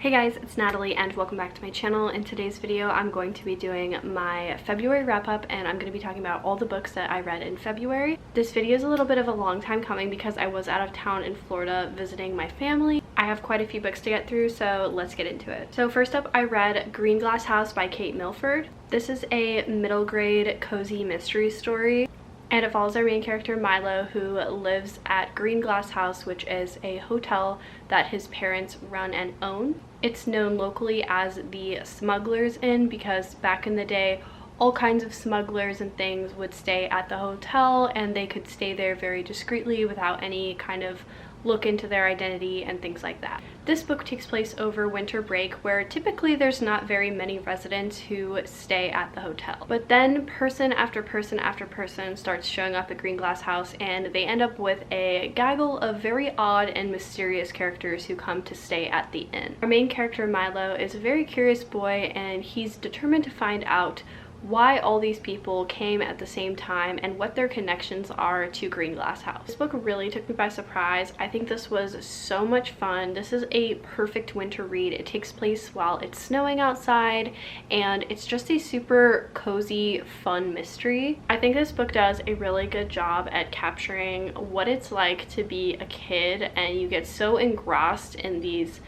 Hey guys, it's Natalie and welcome back to my channel. In today's video, I'm going to be doing my February wrap-up and I'm going to be talking about all the books that I read in February. This video is a little bit of a long time coming because I was out of town in Florida visiting my family. I have quite a few books to get through, so let's get into it. So first up, I read Green Glass House by Kate Milford. This is a middle grade cozy mystery story. And it follows our main character Milo, who lives at Green Glass House, which is a hotel that his parents run and own. It's known locally as the Smugglers Inn because back in the day, all kinds of smugglers and things would stay at the hotel and they could stay there very discreetly without any kind of look into their identity and things like that. This book takes place over winter break where typically there's not very many residents who stay at the hotel. But then person after person after person starts showing up at Green Glass House and they end up with a gaggle of very odd and mysterious characters who come to stay at the inn. Our main character Milo is a very curious boy and he's determined to find out why all these people came at the same time and what their connections are to Green Glass House. This book really took me by surprise. I think this was so much fun. This is a perfect winter read. It takes place while it's snowing outside and it's just a super cozy, fun mystery. I think this book does a really good job at capturing what it's like to be a kid and you get so engrossed in these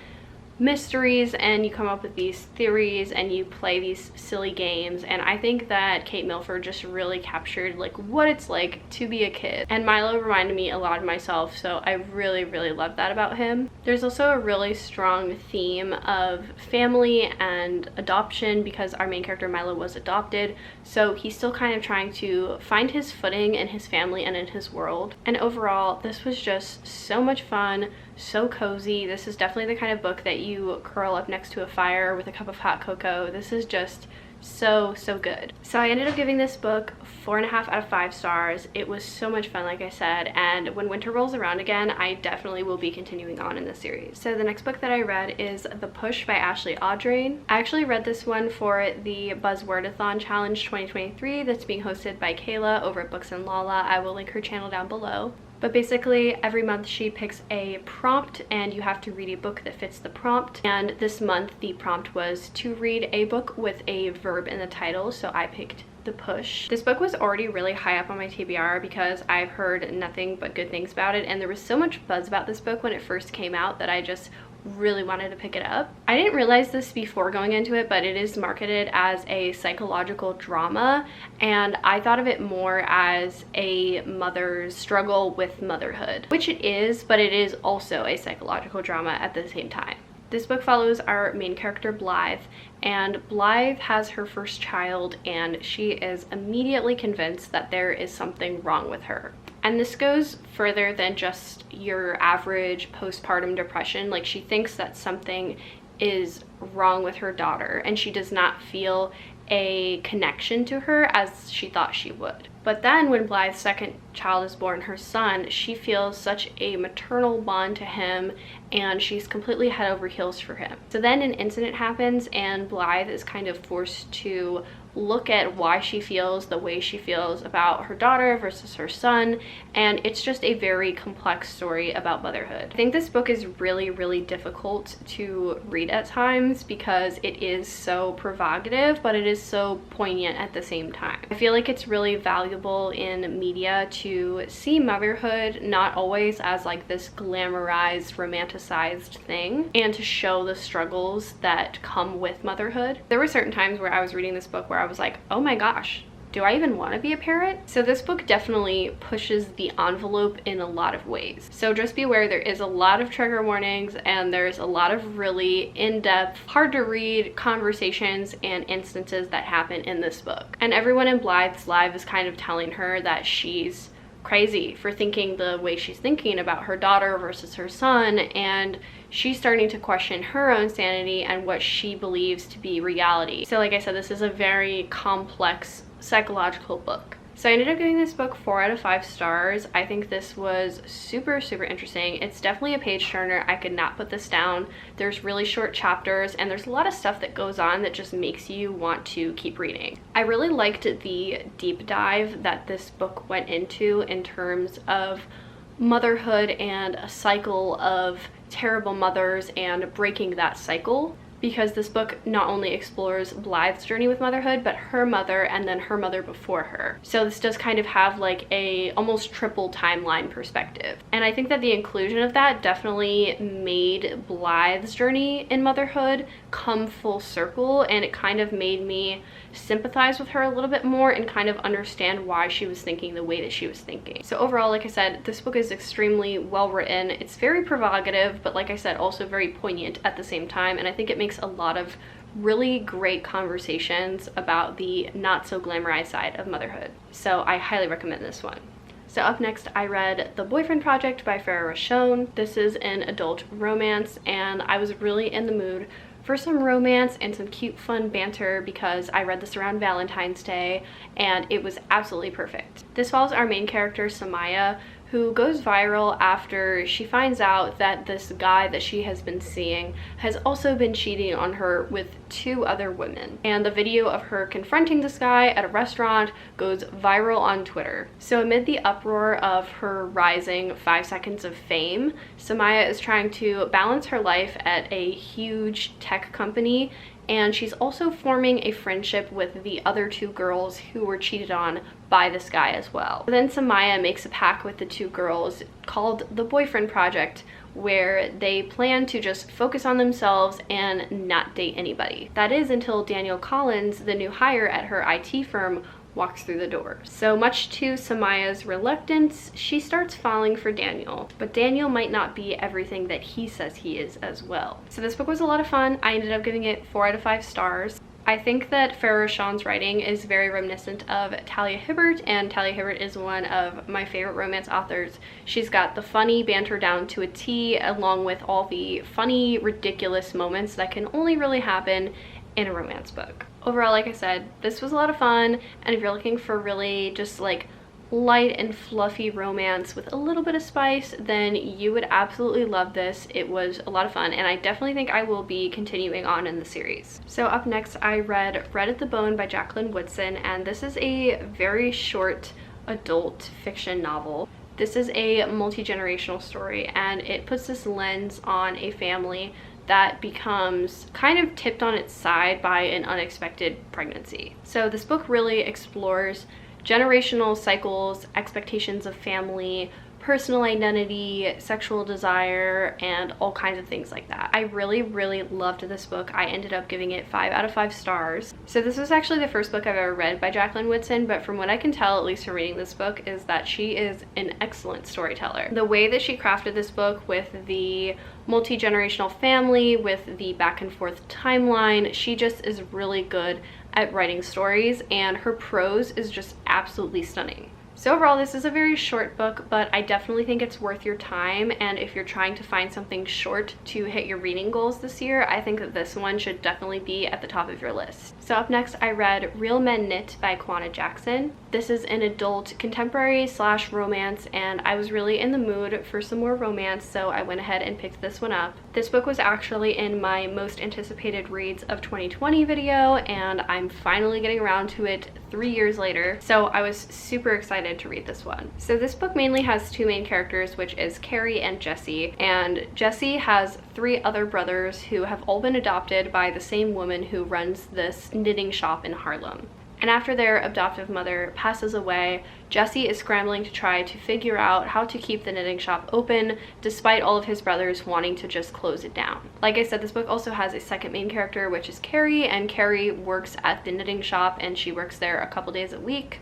mysteries and you come up with these theories and you play these silly games, and I think that Kate Milford just really captured like what it's like to be a kid. And Milo reminded me a lot of myself, so I really love that about him. There's also a really strong theme of family and adoption because our main character Milo was adopted, so he's still kind of trying to find his footing in his family and in his world. And overall, this was just so much fun, so cozy. This is definitely the kind of book that you curl up next to a fire with a cup of hot cocoa. This is just so good. So I ended up giving this book 4.5 out of 5 stars. It was so much fun, like I said, and when winter rolls around again, I definitely will be continuing on in the series. So the next book that I read is The Push by Ashley Audrain. I actually read this one for the Buzzwordathon Challenge 2023 that's being hosted by Kayla over at Books and Lala. I will link her channel down below. But basically every month she picks a prompt and you have to read a book that fits the prompt, and this month the prompt was to read a book with a verb in the title, so I picked The Push. This book was already really high up on my TBR because I've heard nothing but good things about it, and there was so much buzz about this book when it first came out that I just really wanted to pick it up. I didn't realize this before going into it, but it is marketed as a psychological drama, and I thought of it more as a mother's struggle with motherhood, which it is, but it is also a psychological drama at the same time. This book follows our main character Blythe, and Blythe has her first child and she is immediately convinced that there is something wrong with her. And this goes further than just your average postpartum depression. Like, she thinks that something is wrong with her daughter and she does not feel a connection to her as she thought she would. But then when Blythe's second child is born, her son, she feels such a maternal bond to him and she's completely head over heels for him. So then an incident happens and Blythe is kind of forced to look at why she feels the way she feels about her daughter versus her son, and it's just a very complex story about motherhood. I think this book is really difficult to read at times because it is so provocative, but it is so poignant at the same time. I feel like it's really valuable in media to see motherhood not always as like this glamorized, romanticized thing, and to show the struggles that come with motherhood. There were certain times where I was reading this book where I was like, oh my gosh, do I even want to be a parent? So this book definitely pushes the envelope in a lot of ways. So just be aware there is a lot of trigger warnings and there's a lot of really in-depth, hard to read conversations and instances that happen in this book. And everyone in Blythe's life is kind of telling her that she's crazy for thinking the way she's thinking about her daughter versus her son, and she's starting to question her own sanity and what she believes to be reality. So like I said, this is a very complex psychological book. So I ended up giving this book 4 out of 5 stars. I think this was super interesting. It's definitely a page turner. I could not put this down. There's really short chapters and there's a lot of stuff that goes on that just makes you want to keep reading. I really liked the deep dive that this book went into in terms of motherhood and a cycle of terrible mothers and breaking that cycle, because this book not only explores Blythe's journey with motherhood, but her mother and then her mother before her. So this does kind of have like a almost triple timeline perspective. And I think that the inclusion of that definitely made Blythe's journey in motherhood come full circle, and it kind of made me sympathize with her a little bit more and kind of understand why she was thinking the way that she was thinking. So overall, like I said, this book is extremely well written. It's very provocative, but like I said, also very poignant at the same time, and I think it makes a lot of really great conversations about the not so glamorized side of motherhood. So I highly recommend this one. So up next, I read The Boyfriend Project by Farrah Rochon. This is an adult romance, and I was really in the mood for some romance and some cute fun banter because I read this around Valentine's Day and it was absolutely perfect. This follows our main character, Samaya, who goes viral after she finds out that this guy that she has been seeing has also been cheating on her with 2 other women. And the video of her confronting this guy at a restaurant goes viral on Twitter. So amid the uproar of her rising 5 seconds of fame, Samaya is trying to balance her life at a huge tech company, and she's also forming a friendship with the other 2 girls who were cheated on by this guy as well. Then Samaya makes a pact with the 2 girls called The Boyfriend Project, where they plan to just focus on themselves and not date anybody. That is until Daniel Collins, the new hire at her IT firm, walks through the door. So much to Samaya's reluctance, she starts falling for Daniel, but Daniel might not be everything that he says he is as well. So this book was a lot of fun. I ended up giving it 4 out of 5 stars. I think that Farrah Rochon's writing is very reminiscent of Talia Hibbert, and Talia Hibbert is one of my favorite romance authors. She's got the funny banter down to a T, along with all the funny, ridiculous moments that can only really happen in a romance book. Overall, like I said, this was a lot of fun, and if you're looking for really just like light and fluffy romance with a little bit of spice, then you would absolutely love this. It was a lot of fun, and I definitely think I will be continuing on in the series. So up next, I read Red at the Bone by Jacqueline Woodson, and this is a very short adult fiction novel. This is a multi-generational story, and it puts this lens on a family that becomes kind of tipped on its side by an unexpected pregnancy. So this book really explores generational cycles, expectations of family, personal identity, sexual desire, and all kinds of things like that. I really, really loved this book. I ended up giving it 5 out of 5 stars. So this was actually the first book I've ever read by Jacqueline Woodson, but from what I can tell, at least from reading this book, is that she is an excellent storyteller. The way that she crafted this book with the multi-generational family, with the back and forth timeline, she just is really good at writing stories, and her prose is just absolutely stunning. So overall, this is a very short book, but I definitely think it's worth your time, and if you're trying to find something short to hit your reading goals this year, I think that this one should definitely be at the top of your list. So up next, I read Real Men Knit by Kwana Jackson. This is an adult contemporary / romance, and I was really in the mood for some more romance, so I went ahead and picked this one up. This book was actually in my most anticipated reads of 2020 video, and I'm finally getting around to it 3 years later, so I was super excited to read this one. So this book mainly has 2 main characters, which is Carrie and Jesse, and Jesse has 3 other brothers who have all been adopted by the same woman who runs this knitting shop in Harlem. And after their adoptive mother passes away, Jesse is scrambling to try to figure out how to keep the knitting shop open despite all of his brothers wanting to just close it down. Like I said, this book also has a second main character, which is Carrie, and Carrie works at the knitting shop, and she works there a couple days a week.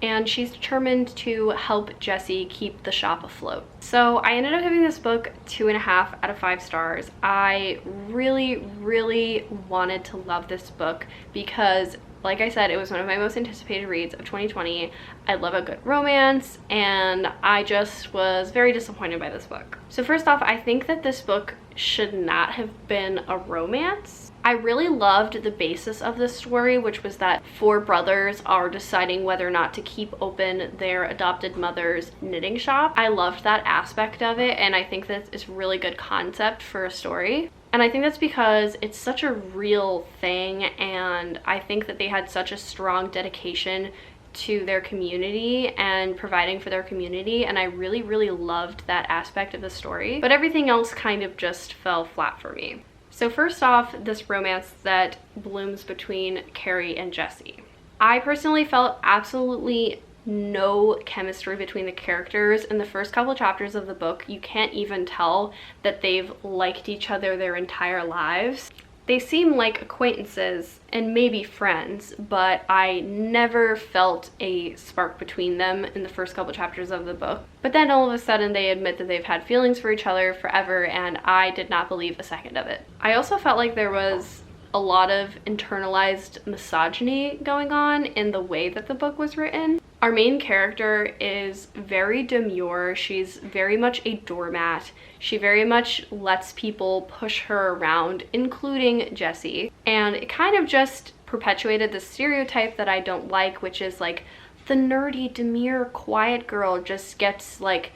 And she's determined to help Jesse keep the shop afloat. So I ended up giving this book 2.5 out of 5 stars. I really, really wanted to love this book because, like I said, it was one of my most anticipated reads of 2020. I love a good romance, and I just was very disappointed by this book. So first off, I think that this book should not have been a romance. I really loved the basis of this story, which was that 4 brothers are deciding whether or not to keep open their adopted mother's knitting shop. I loved that aspect of it, and I think that it's a really good concept for a story. And I think that's because it's such a real thing, and I think that they had such a strong dedication to their community and providing for their community, and I really, really loved that aspect of the story. But everything else kind of just fell flat for me. So first off, this romance that blooms between Carrie and Jesse. I personally felt absolutely no chemistry between the characters. In the first couple of chapters of the book, you can't even tell that they've liked each other their entire lives. They seem like acquaintances and maybe friends, but I never felt a spark between them in the first couple chapters of the book. But then all of a sudden they admit that they've had feelings for each other forever, and I did not believe a second of it. I also felt like there was a lot of internalized misogyny going on in the way that the book was written. Our main character is very demure. She's very much a doormat. She very much lets people push her around, including Jesse. And it kind of just perpetuated the stereotype that I don't like, which is like the nerdy, demure, quiet girl just gets like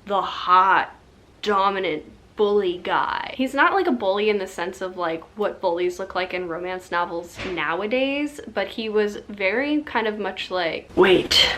the hot, dominant bully guy. He's not like a bully in the sense of like what bullies look like in romance novels nowadays, but he was very kind of much like, wait,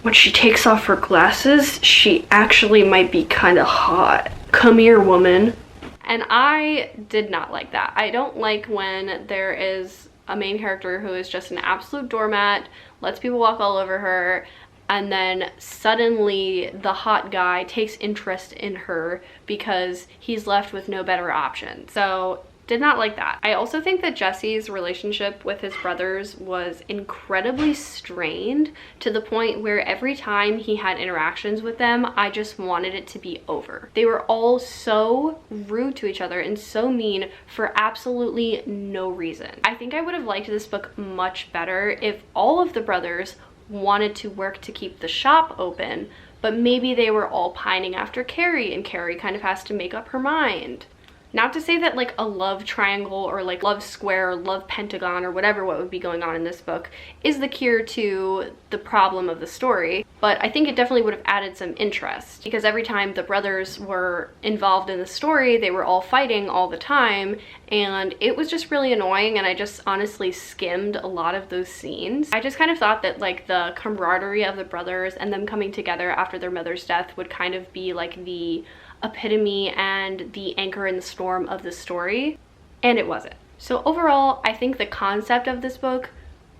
when she takes off her glasses, she actually might be kind of hot. Come here, woman. And I did not like that. I don't like when there is a main character who is just an absolute doormat, lets people walk all over her, and then suddenly the hot guy takes interest in her because he's left with no better option. So did not like that. I also think that Jesse's relationship with his brothers was incredibly strained to the point where every time he had interactions with them, I just wanted it to be over. They were all so rude to each other and so mean for absolutely no reason. I think I would have liked this book much better if all of the brothers wanted to work to keep the shop open, but maybe they were all pining after Carrie, and Carrie kind of has to make up her mind. Not to say that like a love triangle or like love square or love pentagon or whatever what would be going on in this book is the cure to the problem of the story, but I think it definitely would have added some interest, because every time the brothers were involved in the story, they were all fighting all the time, and it was just really annoying, and I just honestly skimmed a lot of those scenes. I just kind of thought that like the camaraderie of the brothers and them coming together after their mother's death would kind of be like the epitome and the anchor in the storm of the story, and it wasn't. So overall, I think the concept of this book,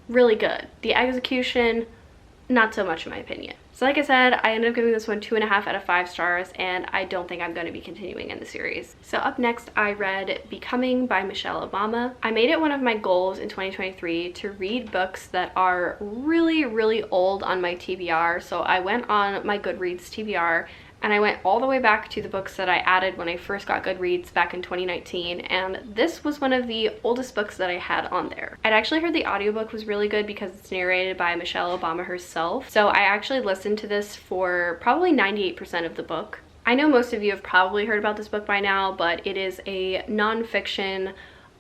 really good. The execution, not so much in my opinion. So like I said, I ended up giving this one 2.5 out of 5 stars, and I don't think I'm going to be continuing in the series. So up next, I read Becoming by Michelle Obama. I made it one of my goals in 2023 to read books that are really, really old on my TBR. So I went on my Goodreads TBR and I went all the way back to the books that I added when I first got Goodreads back in 2019, and this was one of the oldest books that I had on there. I'd actually heard the audiobook was really good because it's narrated by Michelle Obama herself, so I actually listened to this for probably 98% of the book. I know most of you have probably heard about this book by now, but it is a nonfiction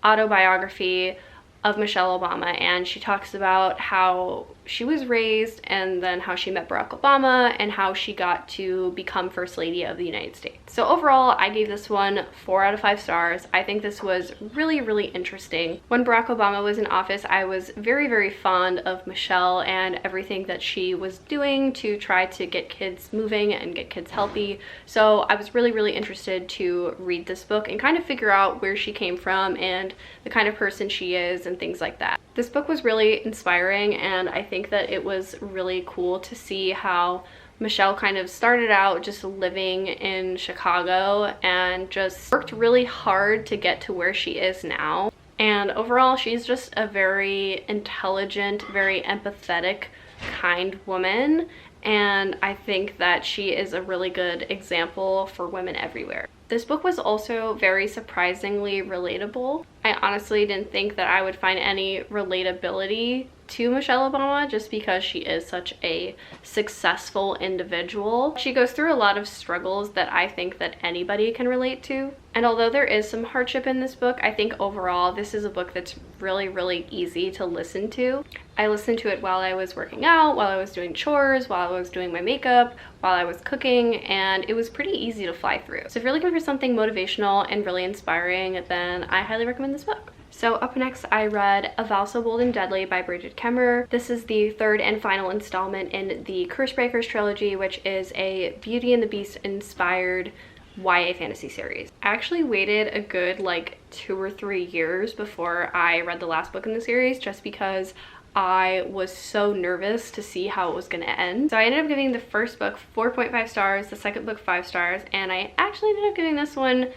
autobiography of Michelle Obama, and she talks about how she was raised and then how she met Barack Obama and how she got to become First Lady of the United States. So overall, I gave this one 4 out of 5 stars. I think this was really, really interesting. When Barack Obama was in office, I was very, very fond of Michelle and everything that she was doing to try to get kids moving and get kids healthy. So I was really, really interested to read this book and kind of figure out where she came from and the kind of person she is and things like that. This book was really inspiring, and I think that it was really cool to see how Michelle kind of started out just living in Chicago and just worked really hard to get to where she is now. And overall, she's just a very intelligent, very empathetic, kind woman, and I think that she is a really good example for women everywhere. This book was also very surprisingly relatable. I honestly didn't think that I would find any relatability to Michelle Obama just because she is such a successful individual. She goes through a lot of struggles that I think that anybody can relate to. And although there is some hardship in this book, I think overall this is a book that's really easy to listen to. I listened to it while I was working out, while I was doing chores, while I was doing my makeup, while I was cooking, and it was pretty easy to fly through. So if you're looking for something motivational and really inspiring, then I highly recommend this book. So up next, I read A Vow So Bold and Deadly by Bridget Kemmerer. This is the third and final installment in the Cursebreakers trilogy, which is a Beauty and the Beast inspired YA fantasy series. I actually waited a good like 2 or 3 years before I read the last book in the series, just because I was so nervous to see how it was going to end. So I ended up giving the first book 4.5 stars, the second book 5 stars, and I actually ended up giving this one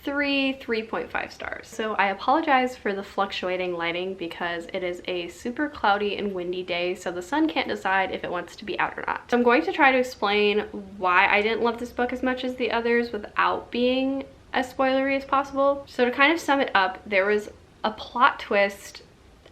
3.5 stars. So I apologize for the fluctuating lighting because it is a super cloudy and windy day, so the sun can't decide if it wants to be out or not. So I'm going to try to explain why I didn't love this book as much as the others without being as spoilery as possible. So to kind of sum it up, there was a plot twist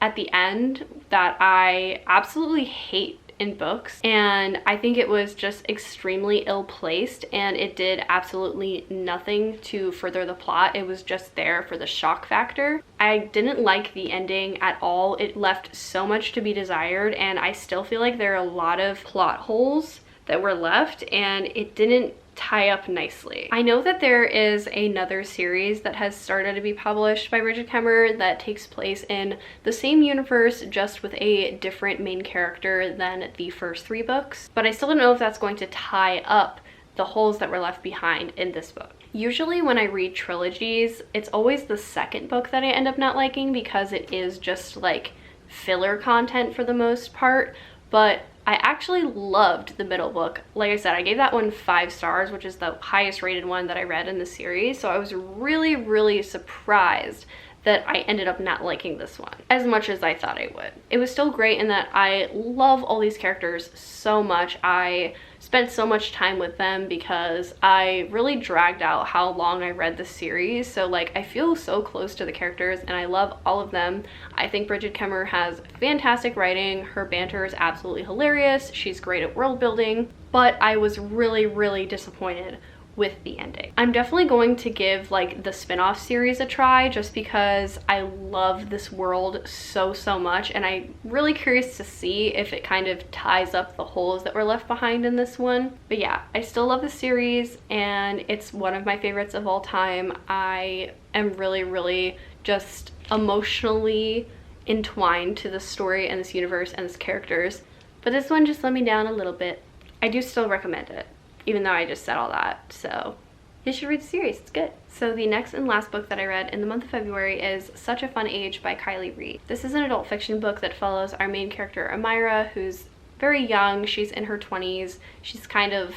at the end that I absolutely hate in books, and I think it was just extremely ill-placed, and it did absolutely nothing to further the plot. It was just there for the shock factor. I didn't like the ending at all. It left so much to be desired, and I still feel like there are a lot of plot holes that were left, and it didn't tie up nicely. I know that there is another series that has started to be published by Bridget Kemmerer that takes place in the same universe, just with a different main character than the first 3 books, but I still don't know if that's going to tie up the holes that were left behind in this book. Usually when I read trilogies, it's always the second book that I end up not liking because it is just like filler content for the most part, but I actually loved the middle book. Like I said, I gave that one 5 stars, which is the highest rated one that I read in the series. So I was really surprised that I ended up not liking this one as much as I thought I would. It was still great in that I love all these characters so much. I spent so much time with them because I really dragged out how long I read the series. So like I feel so close to the characters and I love all of them. I think Bridget Kemmerer has fantastic writing. Her banter is absolutely hilarious. She's great at world building, but I was really disappointed with the ending. I'm definitely going to give like the spin-off series a try just because I love this world so much, and I'm really curious to see if it kind of ties up the holes that were left behind in this one. But yeah, I still love the series and it's one of my favorites of all time. I am really just emotionally entwined to the story and this universe and its characters, but this one just let me down a little bit. I do still recommend it, even though I just said all that, so you should read the series, it's good. So the next and last book that I read in the month of February is Such a Fun Age by Kiley Reid. This is an adult fiction book that follows our main character Amira, who's very young. She's in her 20s. She's kind of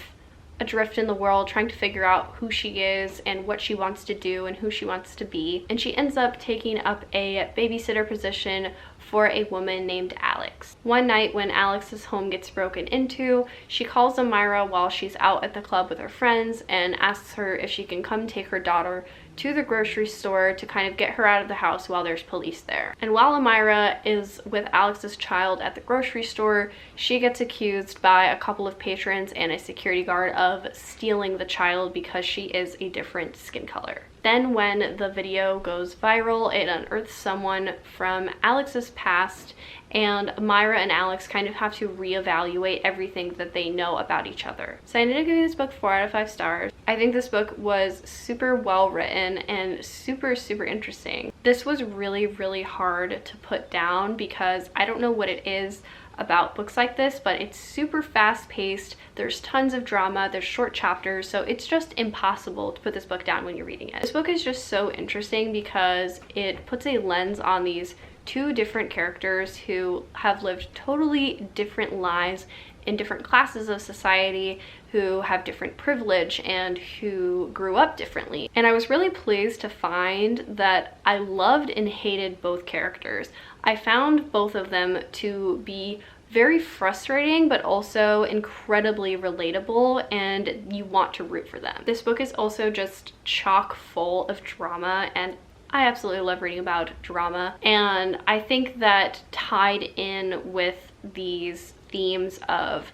adrift in the world, trying to figure out who she is and what she wants to do and who she wants to be. And she ends up taking up a babysitter position for a woman named Alex. One night when Alex's home gets broken into, she calls Amira while she's out at the club with her friends and asks her if she can come take her daughter to the grocery store to kind of get her out of the house while there's police there. And while Amira is with Alex's child at the grocery store, she gets accused by a couple of patrons and a security guard of stealing the child because she is a different skin color. Then when the video goes viral, it unearths someone from Alex's past, and Amira and Alex kind of have to reevaluate everything that they know about each other. So I ended up giving this book 4 out of 5 stars. I think this book was super well written and super interesting. This was really hard to put down because I don't know what it is about books like this, but it's super fast-paced. There's tons of drama, there's short chapters, so it's just impossible to put this book down when you're reading it. This book is just so interesting because it puts a lens on these 2 different characters who have lived totally different lives in different classes of society, who have different privilege and who grew up differently. And I was really pleased to find that I loved and hated both characters. I found both of them to be very frustrating, but also incredibly relatable, and you want to root for them. This book is also just chock full of drama, and I absolutely love reading about drama. And I think that tied in with these themes of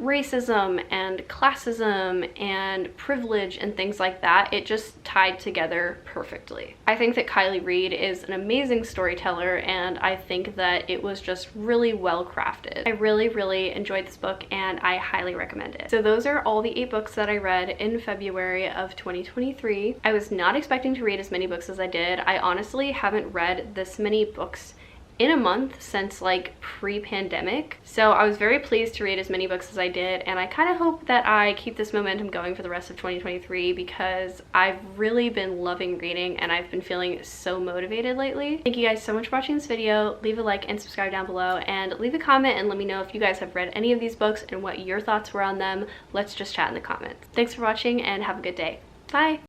racism and classism and privilege and things like that. It just tied together perfectly. I think that Kiley Reid is an amazing storyteller, and I think that it was just really well crafted. I really enjoyed this book and I highly recommend it. So those are all the 8 books that I read in February of 2023. I was not expecting to read as many books as I did. I honestly haven't read this many books in a month since like pre-pandemic. So I was very pleased to read as many books as I did, and I kind of hope that I keep this momentum going for the rest of 2023 because I've really been loving reading and I've been feeling so motivated lately. Thank you guys so much for watching this video. Leave a like and subscribe down below, and leave a comment and let me know if you guys have read any of these books and what your thoughts were on them. Let's just chat in the comments. Thanks for watching and have a good day. Bye!